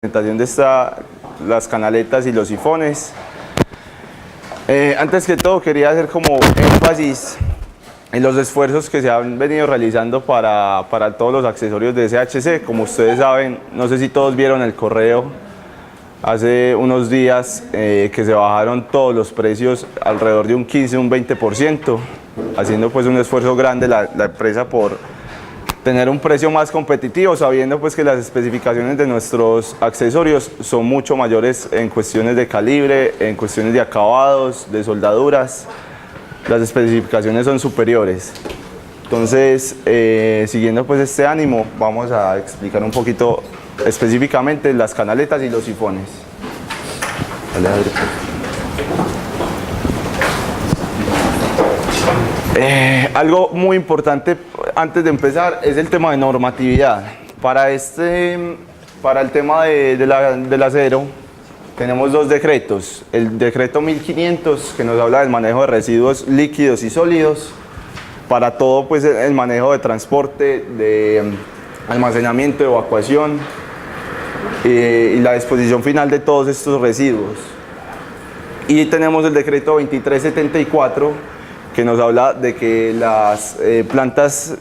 presentación de las canaletas y los sifones. Antes que todo quería hacer como énfasis en los esfuerzos que se han venido realizando para todos los accesorios de SHC. Como ustedes saben, no sé si todos vieron el correo hace unos días que se bajaron todos los precios alrededor de un 15, un 20%, haciendo pues un esfuerzo grande la empresa por tener un precio más competitivo, sabiendo pues que las especificaciones de nuestros accesorios son mucho mayores en cuestiones de calibre, en cuestiones de acabados, de soldaduras. Las especificaciones son superiores. Entonces, siguiendo pues este ánimo, vamos a explicar un poquito específicamente las canaletas y los sifones. Dale, algo muy importante antes de empezar es el tema de normatividad. Para el tema del acero tenemos dos decretos. El decreto 1500 que nos habla del manejo de residuos líquidos y sólidos para todo pues el manejo de transporte, de almacenamiento, evacuación y la disposición final de todos estos residuos. Y tenemos el decreto 2374 que nos habla de que las plantas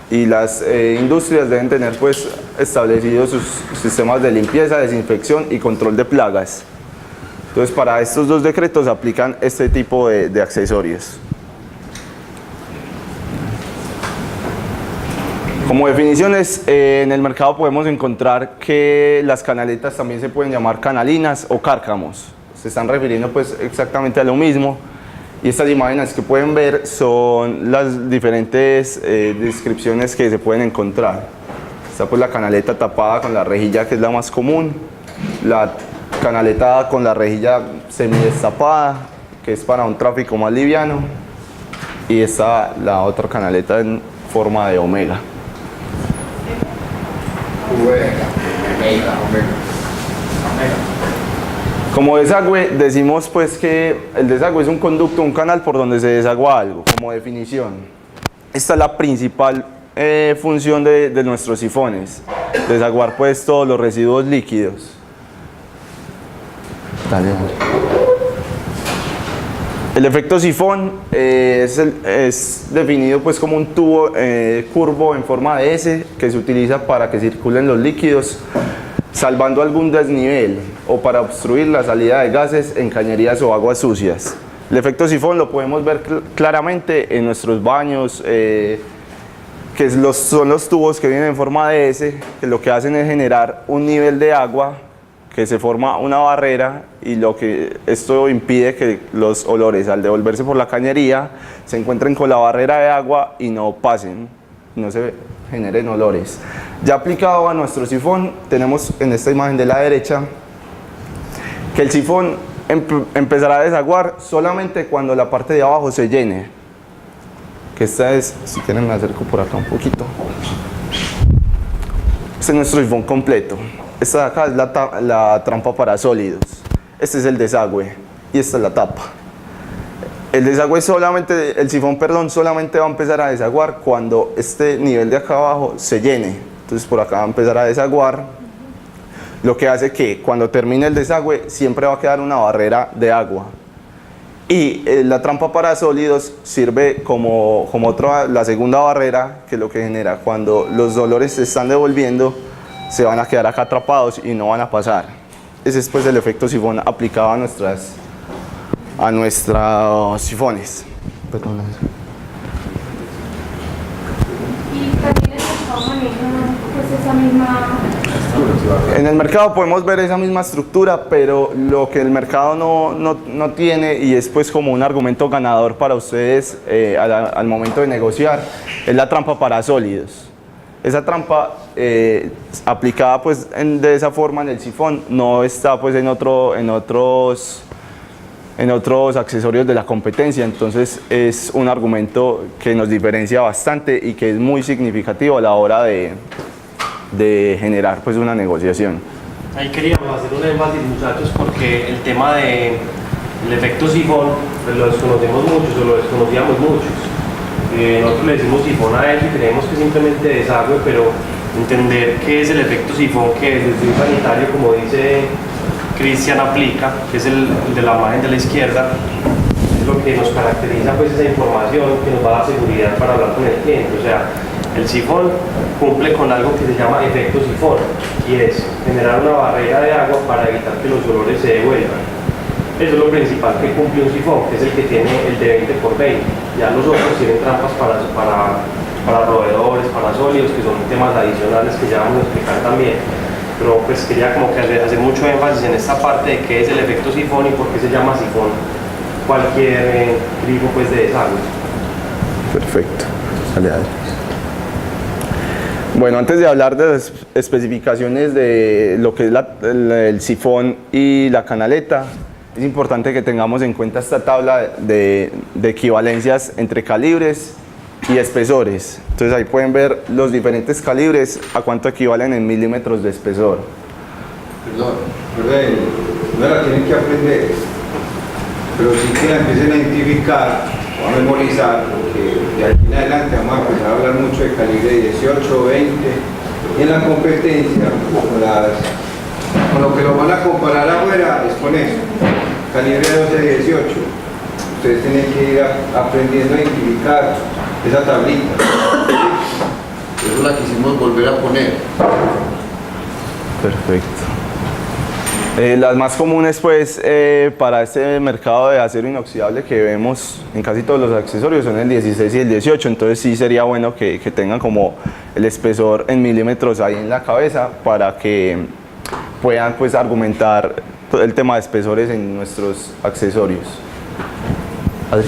y las industrias deben tener pues establecidos sus sistemas de limpieza, desinfección y control de plagas. Entonces para estos dos decretos aplican este tipo de accesorios. Como definiciones, en el mercado podemos encontrar que las canaletas también se pueden llamar canalinas o cárcamos. Se están refiriendo pues exactamente a lo mismo. Y estas imágenes que pueden ver son las diferentes descripciones que se pueden encontrar. Está pues la canaleta tapada con la rejilla, que es la más común, la canaleta con la rejilla semidestapada, que es para un tráfico más liviano, y está la otra canaleta en forma de omega. Como desagüe, decimos pues que el desagüe es un conducto, un canal por donde se desagua algo, como definición. Esta es la principal función de nuestros sifones, desaguar pues todos los residuos líquidos. Dale. El efecto sifón es definido pues como un tubo curvo en forma de S que se utiliza para que circulen los líquidos, salvando algún desnivel o para obstruir la salida de gases en cañerías o aguas sucias. El efecto sifón lo podemos ver claramente en nuestros baños, que son los tubos que vienen en forma de S, que lo que hacen es generar un nivel de agua, que se forma una barrera, y esto impide que los olores al devolverse por la cañería se encuentren con la barrera de agua y no pasen, no se generen olores. Ya aplicado a nuestro sifón, tenemos en esta imagen de la derecha que el sifón empezará a desaguar solamente cuando la parte de abajo se llene. Que esta es, si quieren me acerco por acá un poquito. Este es nuestro sifón completo. Esta de acá es la trampa para sólidos. Este es el desagüe y esta es la tapa. El desagüe el sifón solamente va a empezar a desaguar cuando este nivel de acá abajo se llene. Entonces por acá va a empezar a desaguar, lo que hace que cuando termine el desagüe siempre va a quedar una barrera de agua. Y la trampa para sólidos sirve como la segunda barrera, que es lo que genera cuando los olores se están devolviendo, se van a quedar acá atrapados y no van a pasar. Ese es pues el efecto sifón aplicado a nuestros sifones. Perdón. Y también el mercado maneja pues esa misma... En el mercado podemos ver esa misma estructura, pero lo que el mercado no tiene, y es pues como un argumento ganador para ustedes al momento de negociar, es la trampa para sólidos. Esa trampa aplicada pues de esa forma en el sifón no está pues en otros accesorios de la competencia. Entonces es un argumento que nos diferencia bastante y que es muy significativo a la hora de generar pues una negociación. Ahí queríamos hacer un énfasis, muchachos, porque el tema del efecto sifón pues lo desconocemos muchos o lo desconocíamos muchos. Nosotros le decimos sifón a él y creemos que simplemente desagüe, pero entender qué es el efecto sifón que desde un sanitario, como dice Cristian, aplica, que es el de la imagen de la izquierda. Es lo que nos caracteriza, pues, esa información que nos va a dar seguridad para hablar con el cliente. O sea, el sifón cumple con algo que se llama efecto sifón, y es generar una barrera de agua para evitar que los olores se devuelvan. Eso es lo principal que cumple un sifón, que es el que tiene el de 20 por 20. Ya los otros tienen trampas para roedores, para sólidos, que son temas adicionales que ya vamos a explicar también. Pero pues quería como que hacer mucho énfasis en esta parte de qué es el efecto sifón y por qué se llama sifón cualquier grifo, pues, de desagüe. Perfecto. Dale, dale. Bueno, antes de hablar de las especificaciones de lo que es el sifón y la canaleta, es importante que tengamos en cuenta esta tabla de equivalencias entre calibres y espesores. Entonces ahí pueden ver los diferentes calibres a cuánto equivalen en milímetros de espesor. Perdón, no la tienen que aprender, pero sí que la empiecen a identificar o a memorizar, porque de aquí en adelante vamos a empezar a hablar mucho de calibre 18, 20, y en la competencia, con lo que lo van a comparar afuera es con eso, calibre 12, 18. Ustedes tienen que ir aprendiendo a identificar esa tablita. Eso la quisimos volver a poner. Perfecto. Las más comunes, pues, para este mercado de acero inoxidable que vemos en casi todos los accesorios son el 16 y el 18, entonces sí sería bueno que tengan como el espesor en milímetros ahí en la cabeza para que puedan, pues, argumentar todo el tema de espesores en nuestros accesorios. Adri.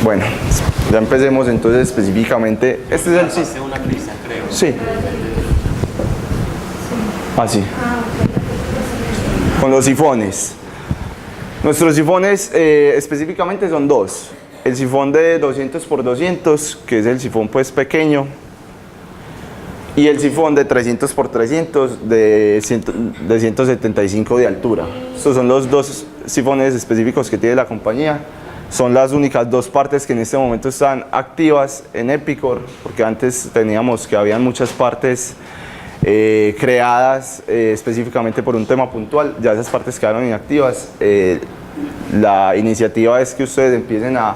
Bueno, ya empecemos entonces específicamente. Este es el sistema. Una Cristian, creo. Sí. Así. Con los sifones. Nuestros sifones específicamente son dos. El sifón de 200 por 200, que es el sifón, pues, pequeño, y el sifón de 300 por 300 de 175 de altura. Estos son los dos sifones específicos que tiene la compañía. Son las únicas dos partes que en este momento están activas en Epicor, porque antes teníamos que habían muchas partes creadas específicamente por un tema puntual. Ya esas partes quedaron inactivas. La iniciativa es que ustedes empiecen a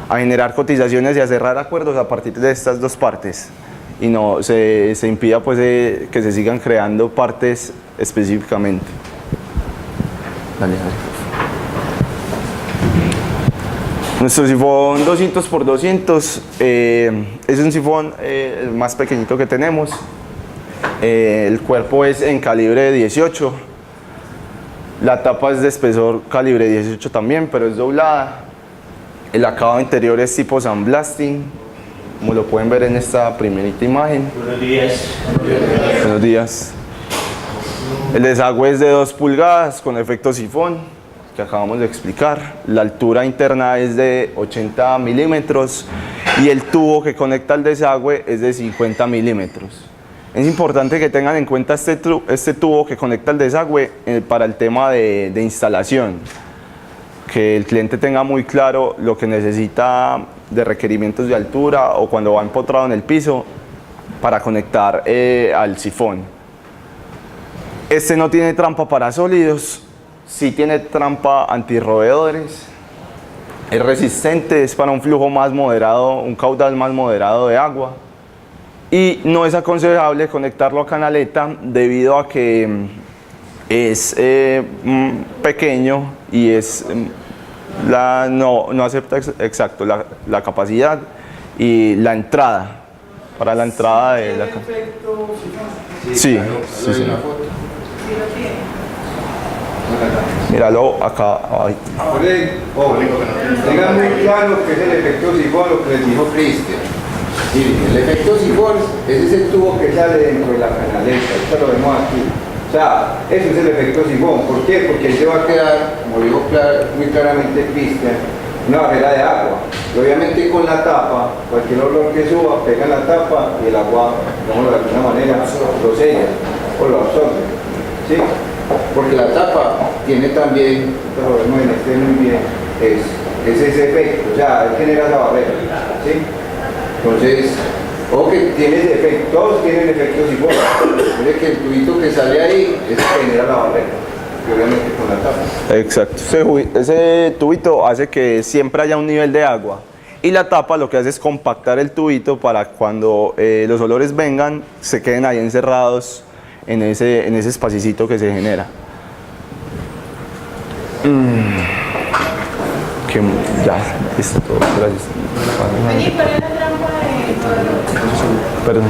generar cotizaciones y a cerrar acuerdos a partir de estas dos partes, y no se impida, pues, que se sigan creando partes específicamente. Dale, dale. Nuestro sifón 200 por 200 es un sifón el más pequeñito que tenemos. El cuerpo es en calibre 18. La tapa es de espesor calibre 18 también, pero es doblada. El acabado interior es tipo sandblasting, como lo pueden ver en esta primerita imagen. Buenos días. Buenos días. El desagüe es de 2 pulgadas con efecto sifón, que acabamos de explicar. La altura interna es de 80 milímetros y el tubo que conecta al desagüe es de 50 milímetros. Es importante que tengan en cuenta este tubo que conecta al desagüe para el tema de instalación, que el cliente tenga muy claro lo que necesita de requerimientos de altura o cuando va empotrado en el piso para conectar al sifón. Este no tiene trampa para sólidos, sí tiene trampa antirroedores, es resistente, es para un flujo más moderado, un caudal más moderado de agua, y no es aconsejable conectarlo a canaleta debido a que es pequeño y no acepta exacto la capacidad y la entrada, para la entrada de la sí. Míralo acá. Ay. Tengan muy claro que es el efecto sifón, lo que les dijo Cristian. El efecto sifón es ese tubo que sale dentro de la canaleta. Esto lo vemos aquí. O sea, eso es el efecto sifón. ¿Por qué? Porque ahí se va a quedar, como dijo muy claramente Cristian, una barrera de agua. Y obviamente con la tapa, cualquier olor que suba, pega en la tapa y el agua, digámoslo de alguna manera, lo sella o lo absorbe. ¿Sí? Porque la tapa tiene también, esto lo vemos en este muy bien, es es ese efecto, o sea, él genera esa barrera, ¿sí? Entonces, ojo que tiene ese efecto, todos tienen efectos iguales. Mire que el tubito que sale ahí es el que genera la barrera, que obviamente con la tapa. Exacto. Ese tubito hace que siempre haya un nivel de agua. Y la tapa lo que hace es compactar el tubito para cuando los olores vengan, se queden ahí encerrados en ese espacito que se genera. Ya, listo todo. Gracias. Oye, ¿cuál es la trampa de Perdón.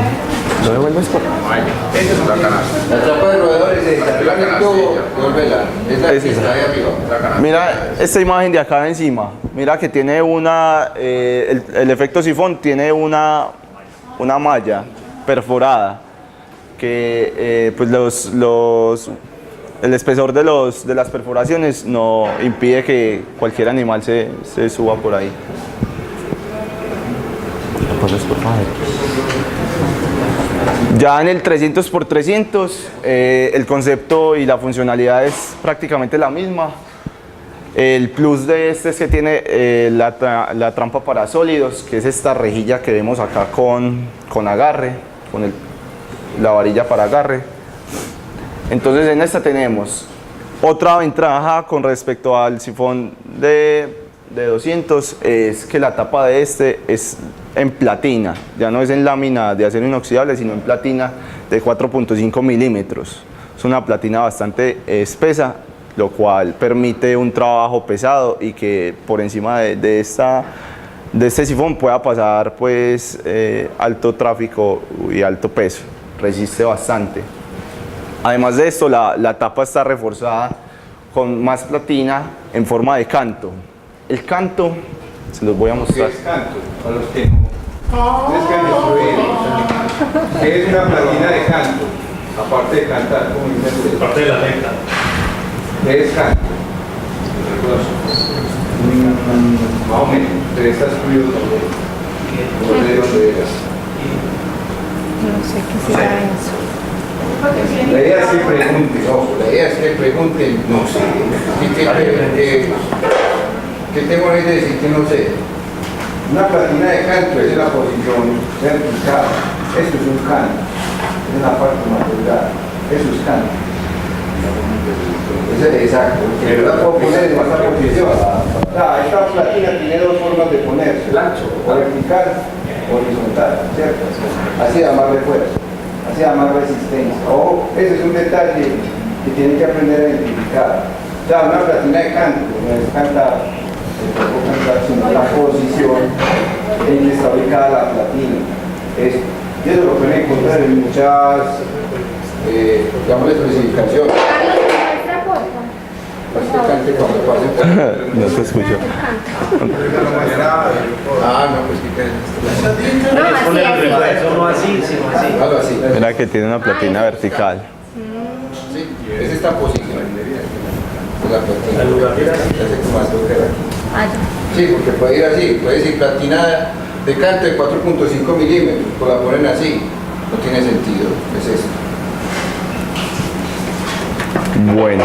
¿No devuelves por La tapa de roedores es el tubo, devuélvela. Es la que está ahí arriba. Mira esta imagen de acá encima. Mira que tiene el efecto sifón tiene una malla perforada que pues el espesor de las perforaciones no impide que cualquier animal se suba por ahí. Ya en el 300x300 el concepto y la funcionalidad es prácticamente la misma. El plus de este es que tiene la trampa para sólidos, que es esta rejilla que vemos acá con agarre, con la varilla para agarre. Entonces en esta tenemos otra ventaja con respecto al sifón de 200, es que la tapa de este es en platina, ya no es en lámina de acero inoxidable, sino en platina de 4.5 milímetros. Es una platina bastante espesa, lo cual permite un trabajo pesado y que por encima de este sifón pueda pasar pues alto tráfico y alto peso, resiste bastante. Además de esto, la tapa está reforzada con más platina en forma de canto. El canto, se los voy a ¿Qué mostrar. es canto? Para los que no es que han instruido. ¿Qué es una platina de canto? Aparte de cantar, como dicen ustedes. Parte de la recta. ¿Qué es canto? Más o menos, usted está excluido también. No sé de dónde eras. No sé qué será eso. La idea es que pregunten, ojo, la idea es que pregunten, no sé. ¿Qué tengo que decir que no sé? Una platina de canto es la posición vertical. Esto es un canto. Es la parte más delgada. Eso es canto. Exacto. Pero la puedo poner en esta posición. Esta platina tiene dos formas de ponerse. El ancho, o vertical o horizontal, ¿cierto? Así da más refuerzo. Así da más resistencia. Ojo, ese es un detalle que tienen que aprender a identificar. O sea, una platina de canto no es cantar. Sino la posición en que está ubicada la platina. Y eso lo pueden encontrar en muchas, digamos, especificaciones. Carlos, ¿muestra porfa? Bastante cuando pasen. No te escucho. No, pues qué No, así, así. Eso no así, sino así. algo así. Mira que tiene una platina vertical. Sí, es esta posición. La platina. El lugar de Ah, ya. Sí, porque puede ir así, puede decir platina de canto de 4.5 milímetros, pues la ponen así, no tiene sentido, es esto. Bueno,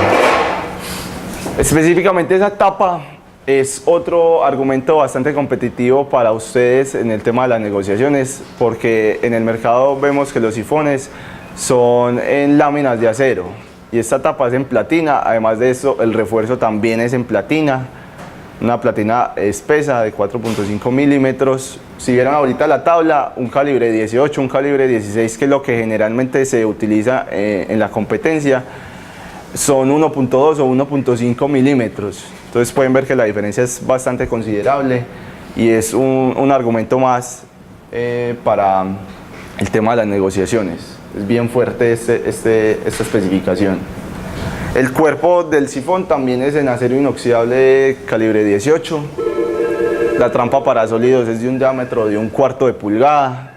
específicamente esa tapa es otro argumento bastante competitivo para ustedes en el tema de las negociaciones, porque en el mercado vemos que los sifones son en láminas de acero y esta tapa es en platina. Además de eso, el refuerzo también es en platina, una platina espesa de 4.5 milímetros. Si vieran ahorita la tabla, un calibre 18, un calibre 16, que es lo que generalmente se utiliza en la competencia, son 1.2 o 1.5 milímetros. Entonces pueden ver que la diferencia es bastante considerable y es un argumento más para el tema de las negociaciones. Es bien fuerte esta especificación. El cuerpo del sifón también es en acero inoxidable calibre 18. La trampa para sólidos es de un diámetro de 1/4 de pulgada.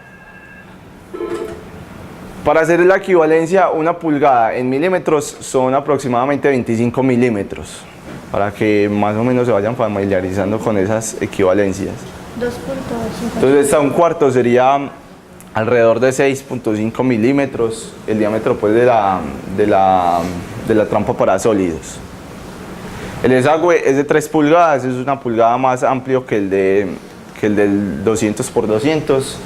Para hacer la equivalencia, 1 pulgada en milímetros son aproximadamente 25 milímetros, para que más o menos se vayan familiarizando con esas equivalencias. 2.8. Entonces esta 1/4 sería alrededor de 6.5 milímetros, el diámetro pues de la trampa para sólidos. El desagüe es de 3 pulgadas, es una pulgada más amplio que el del 200 por 200.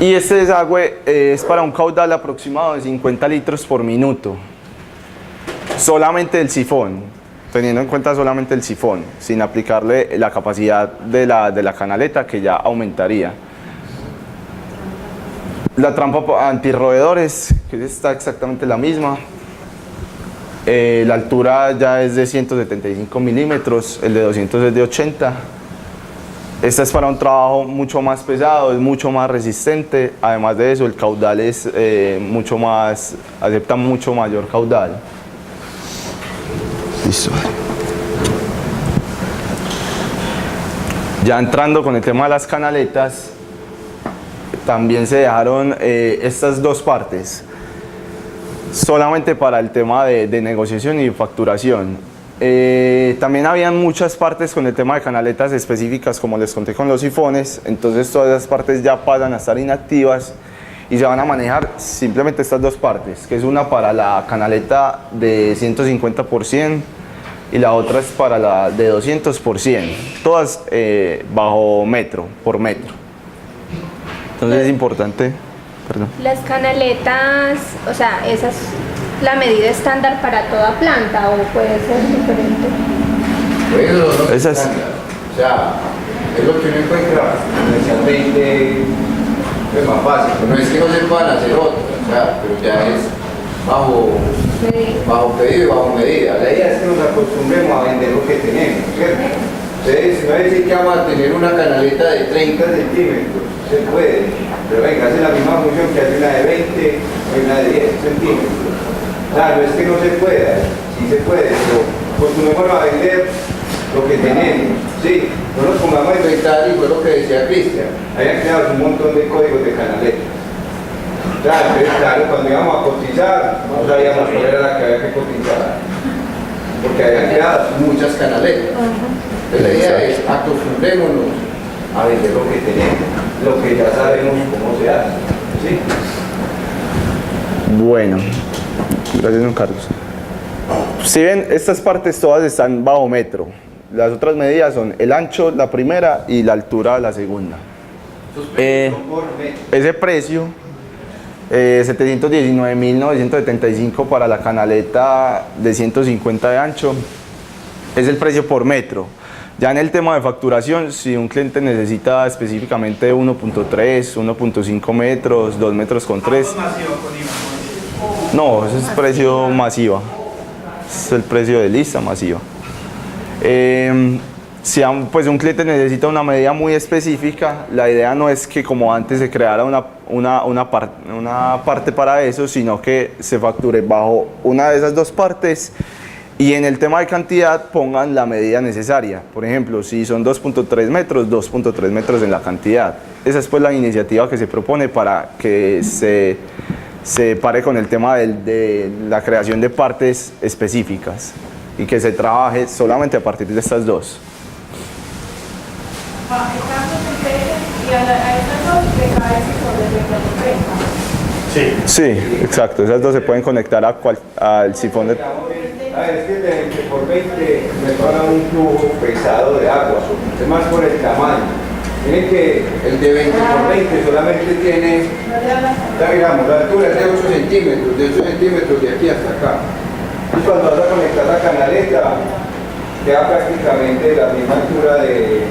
Y este desagüe es para un caudal aproximado de 50 litros por minuto. Solamente el sifón, teniendo en cuenta solamente el sifón, sin aplicarle la capacidad de la canaleta, que ya aumentaría. La trampa antirroedores, que está exactamente la misma. La altura ya es de 175 milímetros, el de 200 es de 80. Esta es para un trabajo mucho más pesado, es mucho más resistente. Además de eso, el caudal es mucho más, acepta mucho mayor caudal. Listo. Ya entrando con el tema de las canaletas, también se dejaron estas dos partes solamente para el tema de negociación y facturación. También habían muchas partes con el tema de canaletas específicas, como les conté con los sifones, entonces todas esas partes ya pasan a estar inactivas y se van a manejar simplemente estas dos partes, que es una para la canaleta de 150 por 100 y la otra es para la de 200 por 100, todas bajo metro, por metro. Entonces es importante, perdón. Las canaletas, o sea, esa es la medida estándar para toda planta o puede ser diferente. Bueno, Esa es- o sea, es lo que uno encuentra comercialmente, es más fácil. No es que no se puedan hacer otras, o sea, pero ya es bajo pedido y bajo medida. La idea es que nos acostumbremos a vender lo que tenemos, ¿cierto? Entonces, no es decir que vamos a tener una canaleta de 30 centímetros, se puede, pero venga, hace la misma función que hace una de 20 o una de 10 centímetros. Claro, no es que no se pueda, sí se puede, pero acostumbremos a vender lo que tenemos, ¿sí? No nos pongamos a inventar, y fue lo que decía Cristian, habían creado un montón de códigos de canaletas. Claro, entonces, claro, cuando íbamos a cotizar, no sabíamos cuál era la que había que cotizar, porque habían creado muchas canaletas. Entonces, la idea es acostumbrémonos a vender lo que tenemos, lo que ya sabemos cómo se hace, ¿sí? Bueno, gracias, don Carlos. Si ven, estas partes todas están bajo metro. Las otras medidas son el ancho, la primera, y la altura, la segunda. Ese precio, 719.975 para la canaleta de 150 de ancho, es el precio por metro. Ya en el tema de facturación, si un cliente necesita específicamente 1.3, 1.5 metros, 2 metros con 3. No, ese es precio masiva. Es el precio de lista masiva. Si pues un cliente necesita una medida muy específica, la idea no es que como antes se creara una parte para eso, sino que se facture bajo una de esas dos partes y en el tema de cantidad pongan la medida necesaria. Por ejemplo, si son 2.3 metros, 2.3 metros en la cantidad. Esa es pues la iniciativa que se propone para que se pare con el tema de la creación de partes específicas y que se trabaje solamente a partir de estas dos. Y a estas dos le cae ese sobre de 30. Sí. Sí, exacto. Esas dos se pueden conectar al sifón de... Es que el de 20 por 20 me paga un flujo pesado de agua, es más por el tamaño. Miren que el de 20 por 20 solamente tiene, ya miramos, la altura es de 8 centímetros, de 8 centímetros de aquí hasta acá. Y cuando vas a conectar la canaleta, queda prácticamente la misma altura del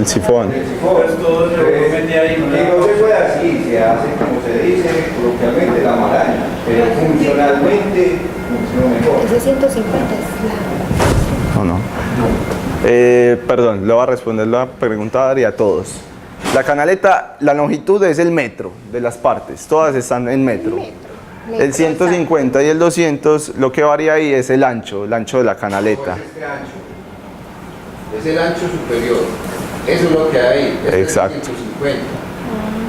sifón. del sifón. Pues todo se mete ahí, ¿no? Y no se puede así, se hace como se dice coloquialmente la maraña, pero funcionalmente funciona mejor. Ese 150 es la... ¿O no? Perdón, le voy a responder la pregunta a Dari a todos. La canaleta, la longitud es el metro de las partes, todas están en metro. El 150 y el 200, lo que varía ahí es el ancho de la canaleta. Este ancho es el ancho superior, eso es lo que hay. Exacto. 150.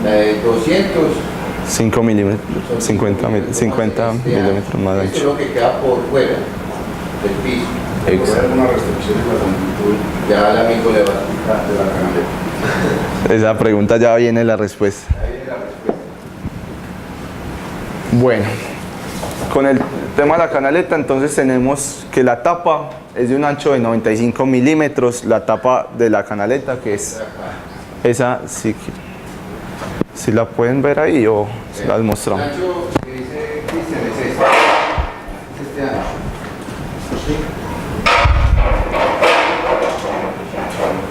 La de 200 5 milímetros, 50 milímetros más Eso es ancho. lo que queda por fuera del piso. Exacto. alguna restricción en la longitud? Ya el amigo le va a explicar de la canaleta. Esa pregunta ya viene la respuesta. Ahí viene la respuesta. Bueno, con el tema de la canaleta, entonces tenemos que la tapa es de un ancho de 95 milímetros, la tapa de la canaleta, que es esa, si la pueden ver ahí o se las mostramos. El ancho que dice Cristian es este ancho. ¿Sí?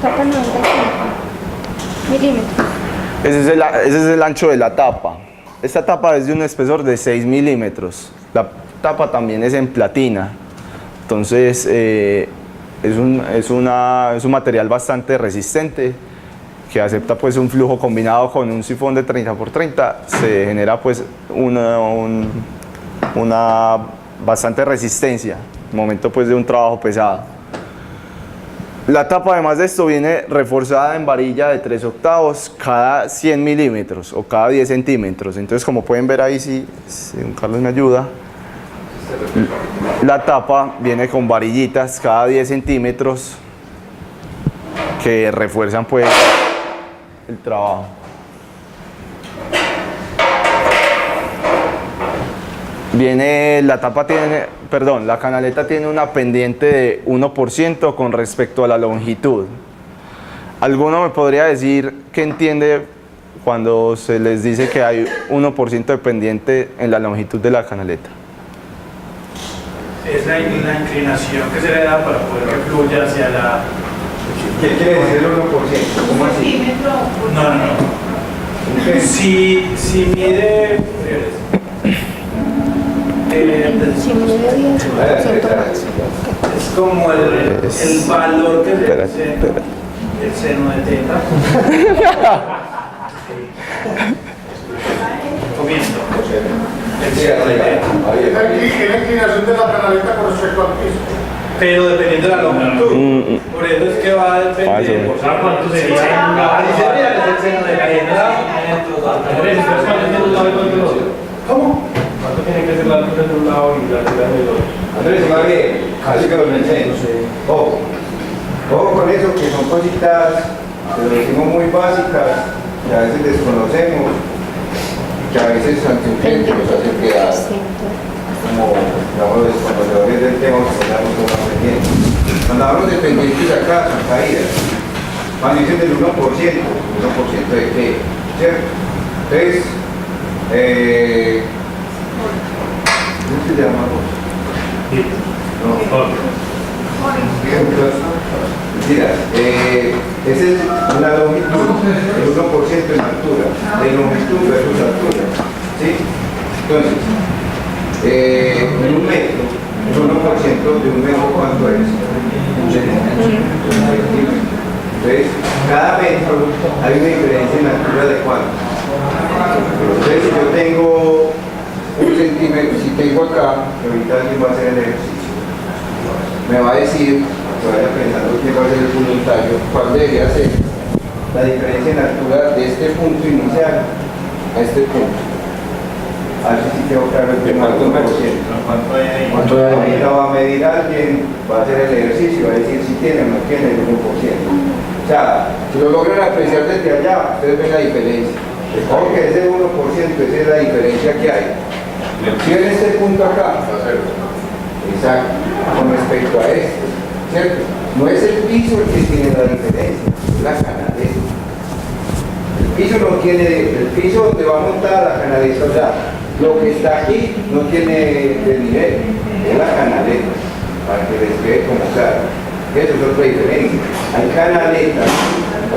Tapa 95 milímetros. Ese es el ancho de la tapa. Esta tapa es de un espesor de 6 milímetros. La tapa también es en platina. Entonces es un material bastante resistente que acepta pues un flujo combinado con un sifón de 30×30. Se genera pues una bastante resistencia en el momento pues de un trabajo pesado. La tapa, además de esto, viene reforzada en varilla de 3/8 cada 100 milímetros o cada 10 centímetros. Entonces, como pueden ver ahí, si don Carlos me ayuda, la tapa viene con varillitas cada 10 centímetros que refuerzan pues el trabajo. La canaleta tiene una pendiente de 1% con respecto a la longitud. ¿Alguno me podría decir qué entiende cuando se les dice que hay 1% de pendiente en la longitud de la canaleta? Es la inclinación que se le da para poder que fluya hacia la... ¿Qué quiere decir el 1%? ¿Cómo así? Centímetro. No. Si mide... Si mide 10% máximo. Es como el valor que le dice el seno de teta. Comiendo. El seno de teta. Es la inclinación de la canaleta con respecto al piso. Pero dependiendo de la longitud. Por eso es que va a depender. ¿Sabes cuánto sería? El seno de teta. ¿Cómo? ¿Cuánto tiene que ser la altura de un lado y la altura del otro? Andrés, va bien, así que lo enseño. Ojo con eso, que son cositas que lo decimos muy básicas, que a veces desconocemos, que a veces ante un cliente nos hace quedar como, digamos, los desconocedores del tema, que estamos aprendiendo. Cuando hablamos de pendientes acá, son caídas. Cuando dicen del 1%, ¿1% de qué? ¿Cierto? Entonces, ¿cómo se llama? No. Mira, esa es una longitud, el 1% en altura, de longitud versus altura. ¿Sí? Entonces, en un metro, el 1% de un metro, ¿cuánto es? Un centímetro. Entonces, cada metro hay una diferencia en altura de cuánto. Entonces, si yo tengo un centímetro, si tengo acá, que ahorita alguien va a hacer el ejercicio, me va a decir, que vaya pensando quién va a ser el voluntario, cuál debería ser la diferencia en altura de este punto inicial a este punto. A ver si tengo claro el tema del 1%. Ahorita va a medir alguien, va a hacer el ejercicio, va a decir si tiene o no tiene el 1%. O sea, si lo logran apreciar desde allá, ustedes ven la diferencia. Ojo que ese 1%, esa es la diferencia que hay. Si en este punto acá, exacto, con respecto a este, ¿cierto? No es el piso el que tiene la diferencia, es la canaleta. El piso donde va montada la canaleta, o sea, lo que está aquí no tiene de nivel, es la canaleta, para que les quede como claro. Eso es otra diferencia. Hay canaletas, a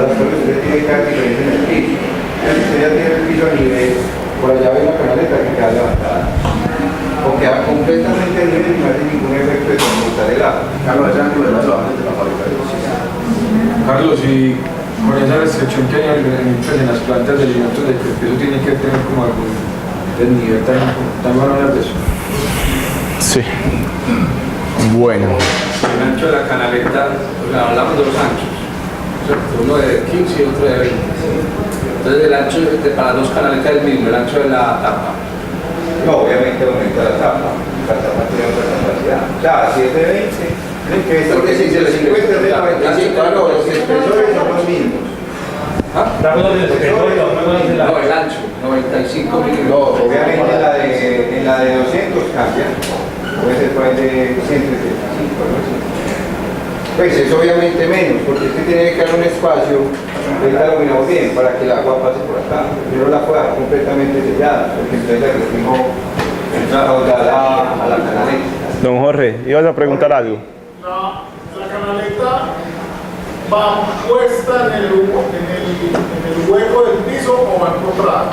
las cuales usted tiene cada diferencia en el piso. Si usted ya tiene el piso a nivel, por allá ve la canaleta que queda levantada. O queda completamente a nivel y no hace ningún efecto de conmuta del agua. Carlos, ese ángulo de las bajas de la fábrica. Carlos, y con esa restricción que hay en las plantas de alimentos de que el piso tiene que tener como algún desnivel, también van a hablar de eso. Sí. Bueno. El ancho de la canaleta, hablamos de los anchos, uno de 15 y otro de 20. Entonces el ancho para dos canaletas es el mismo, el ancho de la tapa. No, obviamente aumenta la tapa tiene otra capacidad. O sea, si es de 20, tienen que estar de 50 es de 45, claro, los espesores son los mismos. No, el ancho, 95 milímetros. No, obviamente en la de 200 cambia, puede ser por ahí de 175, algo así. Pues es obviamente menos, porque es que tiene que quedar un espacio, está iluminado bien, para que el agua pase por acá. Yo no la puedo dejar completamente sellada, porque entonces le restringo entra a la canaleta. Don Jorge, ¿ibas a preguntar algo? La canaleta va puesta en el hueco del piso o va empotrada.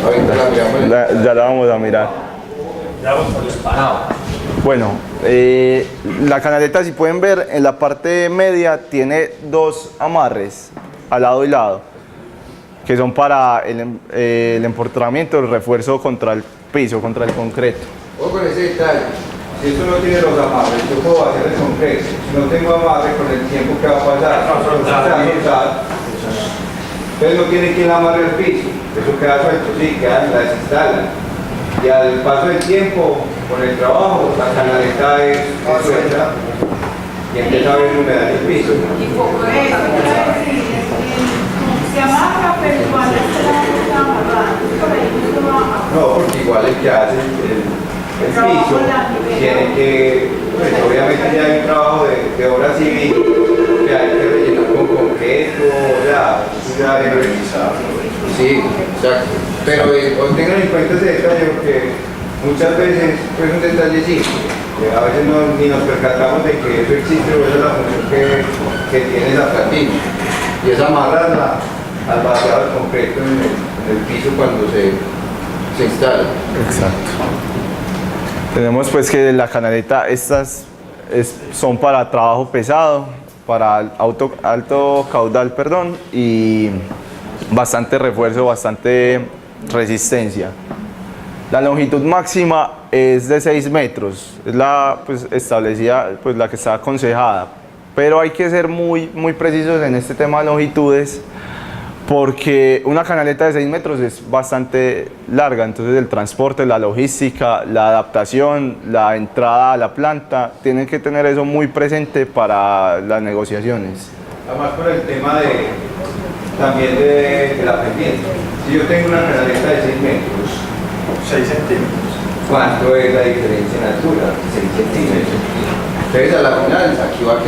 Ahorita la miramos. Ya la vamos a mirar. Bueno, la canaleta, si pueden ver, en la parte media tiene dos amarres al lado y lado, que son para el empotramiento, el refuerzo contra el piso, contra el concreto. Ojo con ese detalle. Si esto no tiene los amarres, yo puedo hacer el concreto. Si no tengo amarre, con el tiempo que va a pasar, entonces no tiene quien amarre el piso. Eso queda suelto, sí, la desinstala. Y al paso del tiempo, con el trabajo, la canaleta es suelta y empieza a haber humedad en el piso. Y poco de eso, se amarra, pero cuando está amarrada, por ahí no va a... No, porque igual el que hace el piso tiene que, pues obviamente ya hay un trabajo de obra civil que hay que rellenar con concreto, ya revisar. Sí, exacto. Pero tengan en cuenta ese detalle porque muchas veces pues un detalle simple. A veces ni nos percatamos de que eso existe o esa es la función que tiene esa plantilla. Y es amarrarla al vaciado del concreto en el piso cuando se instala. Exacto. Tenemos pues que la canaleta, estas son para trabajo pesado, para alto caudal, perdón, y bastante refuerzo, bastante resistencia. La longitud máxima es de 6 metros, es la pues, establecida, pues la que está aconsejada, pero hay que ser muy precisos en este tema de longitudes, porque una canaleta de 6 metros es bastante larga, entonces el transporte, la logística, la adaptación, la entrada a la planta, tienen que tener eso muy presente para las negociaciones. Además por el tema también de la pendiente. Si yo tengo una canaleta de 6 metros, 6 centímetros. ¿cuánto es la diferencia en altura? 6 centímetros. Entonces a la final aquí va a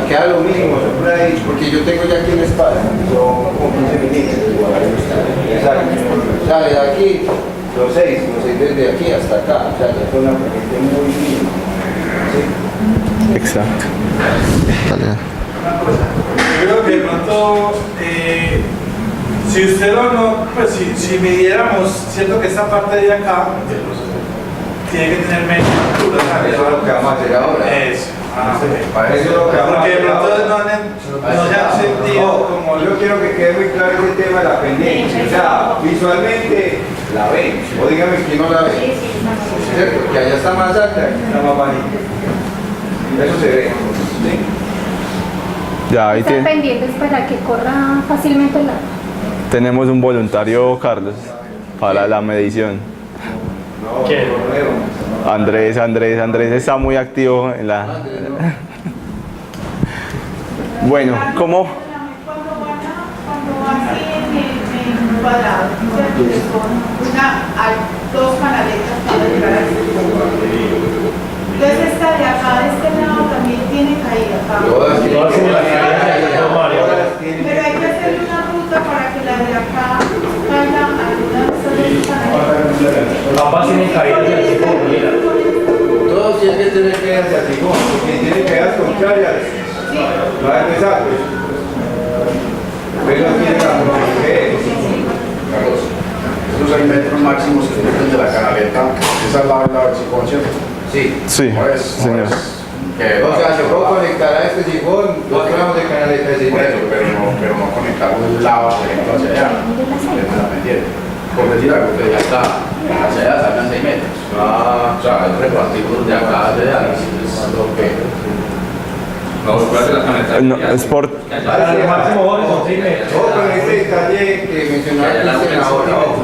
queda lo mínimo, por ahí, porque yo tengo ya aquí una espalda, son como 15 milímetros. Exacto. Sale de aquí los 6 desde aquí hasta acá, o sea, ya es una pendiente muy mínima. ¿Sí? Exacto. Una cosa, yo creo que de pronto, si usted no, pues si midiéramos, siento que esta parte de acá tiene que tener menos altura, ¿sabes? Eso es lo que vamos a hacer ahora. Eso. Eso es lo que vamos a Porque de hacer pronto ahora. no se han sentido como... Yo quiero que quede muy claro ese tema de la pendiente. O sea, visualmente la ven. O dígame quién no la ve. ¿Cierto? Que allá está más alta, aquí está más bajita. Eso se ve. ¿Sí? Ya, ahí Están pendientes para que corra fácilmente el agua. tenemos un voluntario, Carlos, para la medición. No, ¿Quién? Andrés está muy activo en la... Bueno, ¿cómo? Cuando va así en cuadrado, ¿cierto? Que son hay 2 canaletas para llegar a este. Entonces esta de acá, de este lado, también tiene caída acá. Todas tienen Pero hay que hacer una ruta para que la de acá caiga a alguna de esas 2 canaletas. Ambas tienen caídas en el sifón, mira. Todos tienen que tener que hacer así, porque tienen que dar contrarias. No es exacto. Pero no tiene la forma que es. Esos 6 metros máximos que tienen de la canaleta, esa es la del sifón, ¿cierto? Sí. Sí, señor. O sea, yo puedo conectar a este sifón 2 gramos de canaleta de 6 metros. Pero no conectar un lava, por ejemplo, hacia allá, desde la pendiente. Por decir algo, que ya está, hacia allá salgan 6 metros. O sea, es repartirlos de acá, de allá, es lo que... No, ¿cuál es la caneta? No, es por... El máximo doble son 6 metros. Ojo con este detalle que mencionaba Cristian ahora,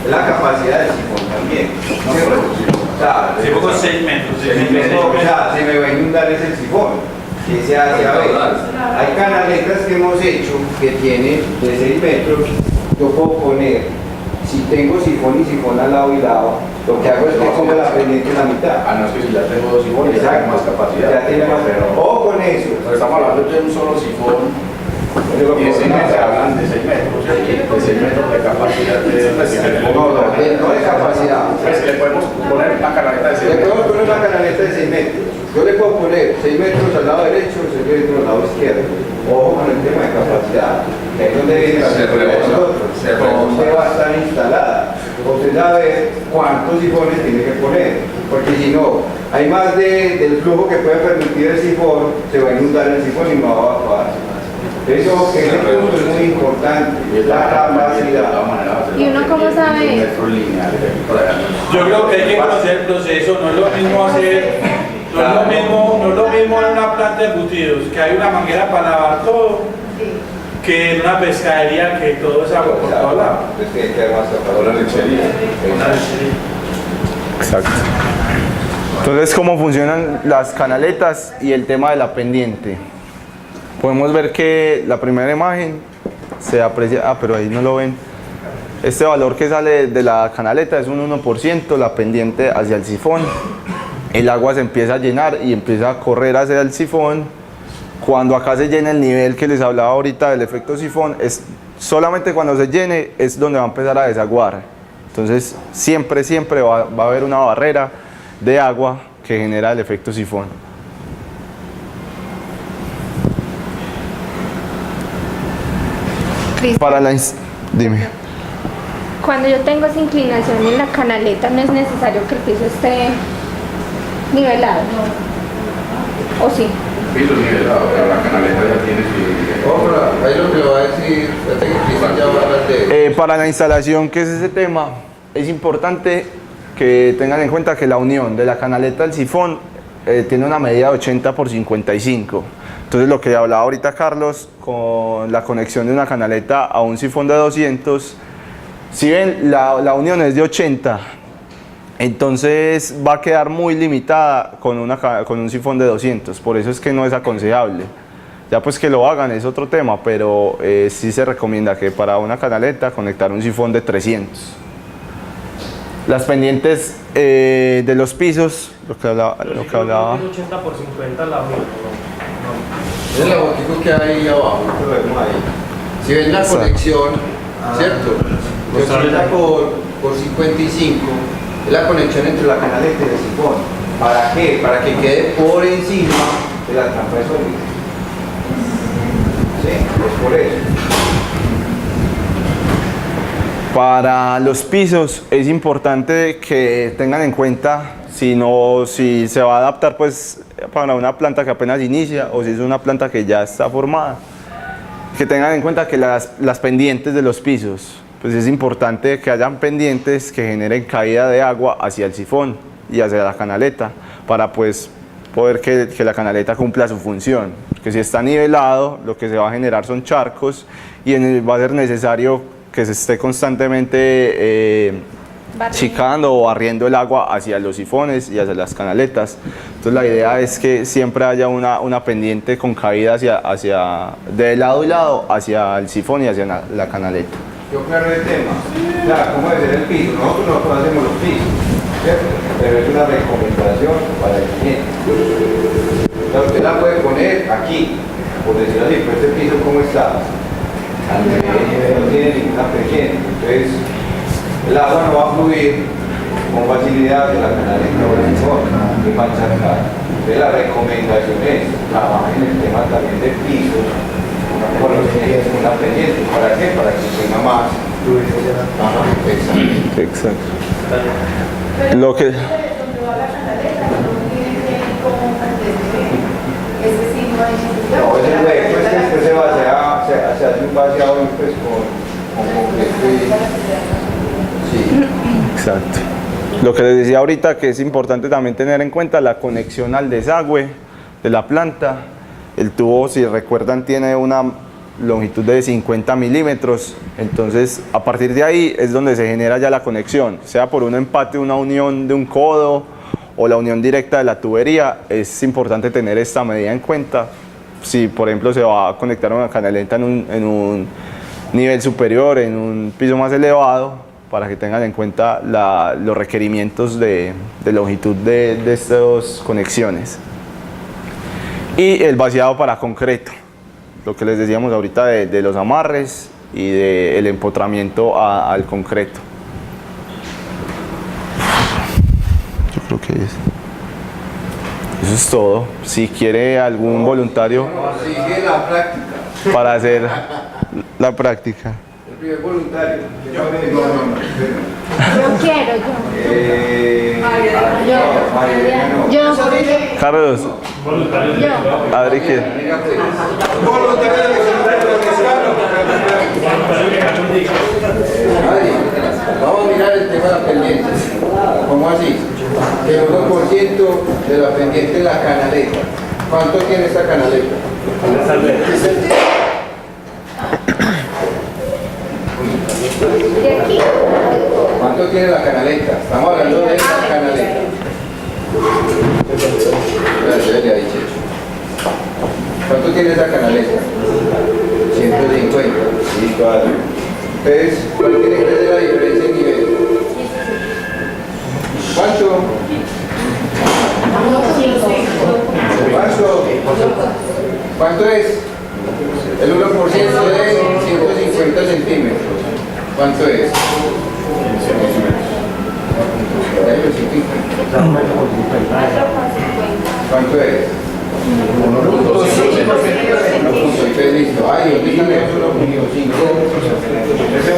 es la capacidad del sifón también. ¿Cierto? O sea, Si pongo 6 metros, o sea, se me va a inundar ese sifón. Que se hace a ver. Hay canaletas que hemos hecho que tienen de 6 metros. Yo puedo poner si tengo sifón y sifón al lado y lado, lo que hago es que pongo la pendiente en la mitad. Ah, no, es que si ya tengo dos sifones, ya tengo más capacidad. Ya tiene más, pero ojo con eso. estamos hablando de un solo sifón. Y de 6 metros, hablan de 6 metros, ¿cierto? De 6 metros de capacidad No de capacidad. Pues le podemos poner una canaleta de 6 Le metros. podemos poner una canaleta de 6 metros. Yo le puedo poner 6 metros al lado derecho, 6 metros al lado izquierdo. Ojo con el tema de capacidad. Que es donde viene la seguridad de nosotros. ¿Dónde va a estar instalada? Usted sabe cuántos sifones tiene que poner. Porque si no, hay más del flujo que puede permitir el sifón, se va a inundar el sifón y no va a evacuar. Ese punto es muy importante, la capacidad. ¿Y uno cómo sabe? Yo creo que hay que conocer el proceso, no es lo mismo hacer, no es lo mismo en una planta de embutidos, que hay una manguera para lavar todo, que en una pescadería que todo es agua por todos lados. Exacto. Entonces, ¿cómo funcionan las canaletas y el tema de la pendiente? Podemos ver que la primera imagen se aprecia, pero ahí no lo ven. Este valor que sale de la canaleta es un 1%, la pendiente hacia el sifón. El agua se empieza a llenar y empieza a correr hacia el sifón. Cuando acá se llena el nivel que les hablaba ahorita del efecto sifón, es solamente cuando se llene es donde va a empezar a desaguar. Entonces siempre va a haber una barrera de agua que genera el efecto sifón. Dime. Cuando yo tengo esa inclinación en la canaleta, no es necesario que el piso esté nivelado, ¿no? ¿O sí? El piso nivelado, pero la canaleta ya tiene su... Ahí lo que va a decir, ya va a hablar de... Para la instalación, que es ese tema, es importante que tengan en cuenta que la unión de la canaleta al sifón tiene una medida de 80 por 55. Entonces, lo que hablaba ahorita Carlos con la conexión de una canaleta a un sifón de 200, si ven, la unión es de 80, entonces va a quedar muy limitada con un sifón de 200, por eso es que no es aconsejable. Ya pues que lo hagan es otro tema, pero sí se recomienda que para una canaleta conectar un sifón de 300. Las pendientes de los pisos, lo que hablaba. 80 por 50 la unión, Es el aguatico que hay ahí abajo, lo vemos ahí. Si ven la conexión, ¿cierto? 80 por 55 es la conexión entre la canaleta y el sifón. ¿Para qué? Para que quede por encima de la trampa de sólido. Sí, es por eso. Para los pisos es importante que tengan en cuenta si se va a adaptar pues para una planta que apenas inicia o si es una planta que ya está formada, que tengan en cuenta que las pendientes de los pisos, pues es importante que hayan pendientes que generen caída de agua hacia el sifón y hacia la canaleta para pues poder que la canaleta cumpla su función, que si está nivelado lo que se va a generar son charcos y va a ser necesario que se esté constantemente chicando o barriendo el agua hacia los sifones y hacia las canaletas. Entonces la idea es que siempre haya una pendiente con caída de lado y lado hacia el sifón y hacia la canaleta. Yo claro el tema, claro, ¿cómo debe ser el piso? Nosotros hacemos los pisos, ¿cierto? Pero es una recomendación para el cliente. Entonces usted la puede poner aquí, por decirlo así, pues este piso ¿cómo está? No tiene ninguna pendiente, entonces el agua no va a fluir con facilidad de la canaleta o el sifón, que va a encharcar. Entonces la recomendación es trabajar en el tema también de pisos, con los que tienen una pendiente. ¿Para qué? Para que tenga más fluidez. Exacto. Pero Lo que... donde va la canaleta no tiene que como ese sí no hay necesidad. No, ese hueco es que después se hace un vaciado pues, con concreto y... Sí. Exacto. Lo que les decía ahorita que es importante también tener en cuenta la conexión al desagüe de la planta. El tubo, si recuerdan, tiene una longitud de 50 milímetros, entonces a partir de ahí es donde se genera ya la conexión, sea por un empate, una unión de un codo o la unión directa de la tubería. Es importante tener esta medida en cuenta. Si por ejemplo se va a conectar una canaleta en un nivel superior, en un piso más elevado, para que tengan en cuenta los requerimientos de longitud de estas conexiones. Y el vaciado para concreto, lo que les decíamos ahorita de los amarres y del empotramiento al concreto. Yo creo que eso es todo. Si quiere algún voluntario Sigue la práctica. para hacer la práctica. El primer voluntario. Yo quiero, yo. Carlos, Adri, ¿quién? Vamos a mirar el tema de la pendiente. ¿Cómo así? El 1% de la pendiente es la canaleta. ¿Cuánto tiene esta canaleta? De aquí. ¿Cuánto tiene la canaleta? Estamos hablando de la canaleta. ¿Cuánto tiene esa canaleta? 150. Listo, Adri. Entonces, ¿cuál tiene que ser la diferencia en nivel? ¿Cuánto? ¿Cuánto es? El 1% de 150 centímetros. ¿Cuánto es? ¿Cuánto es? 1.5. Listo. Ay, ¿dónde están esos 1.5? Ese 1.5